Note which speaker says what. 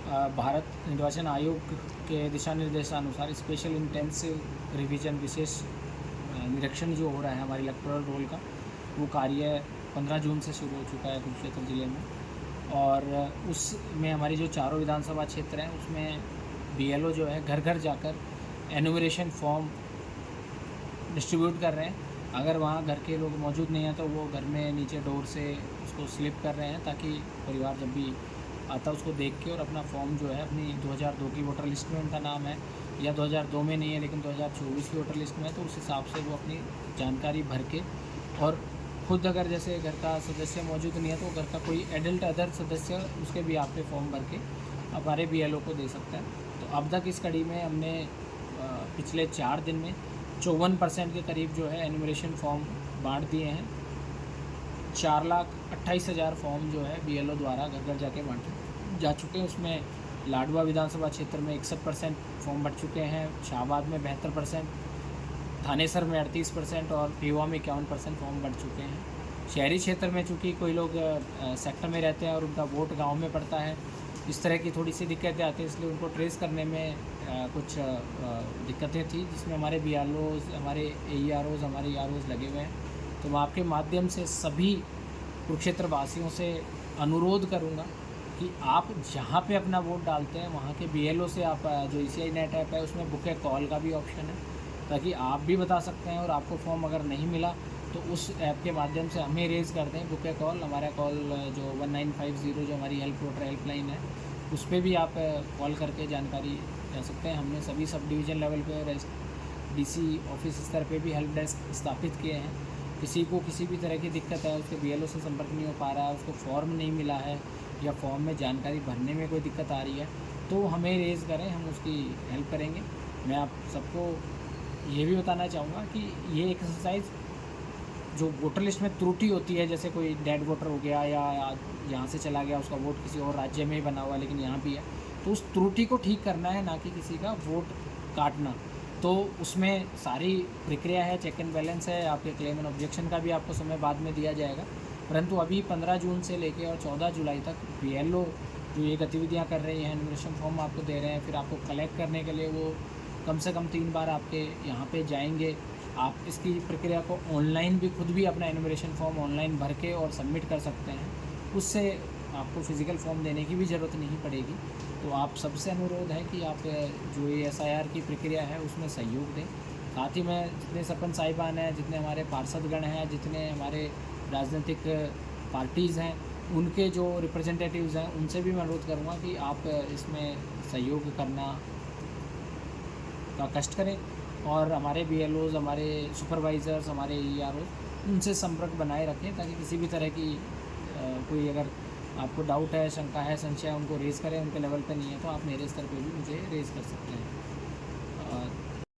Speaker 1: भारत निर्वाचन आयोग के दिशा निर्देशानुसार स्पेशल इंटेंसिव रिवीजन विशेष निरीक्षण जो हो रहा है हमारे इलेक्टोरल रोल का, वो कार्य 15 जून से शुरू हो चुका है कुरुक्षेत्र ज़िले में। और उसमें हमारी जो चारों विधानसभा क्षेत्र हैं उसमें बीएलओ जो है घर घर जाकर एनुमरेशन फॉर्म डिस्ट्रीब्यूट कर रहे हैं। अगर वहाँ घर के लोग मौजूद नहीं हैं तो वो घर में नीचे डोर से उसको स्लिप कर रहे हैं, ताकि परिवार जब भी आता उसको देख के और अपना फॉर्म जो है अपनी 2002 की वोटर लिस्ट में उनका नाम है या 2002 में नहीं है लेकिन 2024 की वोटर लिस्ट में है, तो उस हिसाब से वो अपनी जानकारी भर के, और खुद अगर जैसे घर का सदस्य मौजूद नहीं है तो घर का कोई एडल्ट अदर सदस्य उसके भी आप पे फॉर्म भर के हमारे बीएलओ को दे सकता है। तो अब तक इस कड़ी में हमने पिछले 4 दिन में 54% के करीब जो है एनुमरेशन फॉर्म बांट दिए हैं। 4,28,000 फॉर्म जो है बीएलओ द्वारा घर घर जाके बांटे जा चुके हैं। उसमें लाडवा विधानसभा क्षेत्र में 61% फॉर्म बढ़ चुके हैं, शाहबाद में 72%, थानेसर में 38% और पेवा में 51% फॉर्म बढ़ चुके हैं। शहरी क्षेत्र में चूँकि कोई लोग सेक्टर में रहते हैं और उनका वोट गांव में पड़ता है, इस तरह की थोड़ी सी दिक्कतें आती हैं, इसलिए उनको ट्रेस करने में कुछ दिक्कतें थी, जिसमें हमारे बीएलओज़, हमारे एईआरओज़, हमारे ईआरओज़ लगे हुए हैं। तो मैं आपके माध्यम से सभी कुरुक्षेत्र वासियों से अनुरोध करूंगा कि आप जहां पे अपना वोट डालते हैं वहां के बीएलओ से आप जो ईसीआई नेट ऐप है उसमें बुक ए कॉल का भी ऑप्शन है, ताकि आप भी बता सकते हैं और आपको फॉर्म अगर नहीं मिला तो उस ऐप के माध्यम से हमें रेज़ कर दें बुक ए कॉल। हमारा कॉल जो 1950 जो हमारी वोटर हेल्पलाइन है उस पर भी आप कॉल करके जानकारी ले सकते हैं। हमने सभी सब डिवीज़न लेवल पर डीसी ऑफिस स्तर पे भी हेल्प डेस्क स्थापित किए हैं। किसी को किसी भी तरह की दिक्कत है, उसके बीएलओ से संपर्क नहीं हो पा रहा है, उसको फॉर्म नहीं मिला है या फॉर्म में जानकारी भरने में कोई दिक्कत आ रही है, तो हमें रेज़ करें, हम उसकी हेल्प करेंगे। मैं आप सबको ये भी बताना चाहूँगा कि ये एक्सरसाइज जो वोटर लिस्ट में त्रुटि होती है, जैसे कोई डेड वोटर हो गया या यहाँ से चला गया, उसका वोट किसी और राज्य में ही बना हुआ लेकिन यहाँ भी है, तो उस त्रुटि को ठीक करना है, ना कि किसी का वोट काटना। तो उसमें सारी प्रक्रिया है, चेक एंड बैलेंस है, आपके क्लेम एंड ऑब्जेक्शन का भी आपको समय बाद में दिया जाएगा। परंतु अभी 15 जून से लेके और 14 जुलाई तक बीएलओ जो ये गतिविधियां कर रही हैं, एनुमरेशन फॉर्म आपको दे रहे हैं, फिर आपको कलेक्ट करने के लिए वो कम से कम 3 बार आपके यहाँ पे जाएंगे। आप इसकी प्रक्रिया को ऑनलाइन भी खुद भी अपना एनुमरेशन फॉर्म ऑनलाइन भर के और सबमिट कर सकते हैं, उससे आपको फिज़िकल फॉर्म देने की भी ज़रूरत नहीं पड़ेगी। तो आप सबसे अनुरोध है कि आप जो ये एसआईआर की प्रक्रिया है उसमें सहयोग दें। साथ ही में जितने सरपंच साहिबान हैं, जितने हमारे पार्षदगण हैं, जितने हमारे राजनीतिक पार्टीज़ हैं, उनके जो रिप्रेजेंटेटिव्स हैं, उनसे भी मैं अनुरोध करूँगा कि आप इसमें सहयोग करना का कष्ट करें और हमारे बीएलओज़, हमारे सुपरवाइज़र्स, हमारे ईआरओ उनसे संपर्क बनाए रखें, ताकि किसी भी तरह की कोई अगर आपको डाउट है, शंका है, संशय है, उनको रेज़ करें। उनके लेवल पे नहीं है तो आप मेरे स्तर पे भी मुझे रेज़ कर सकते हैं।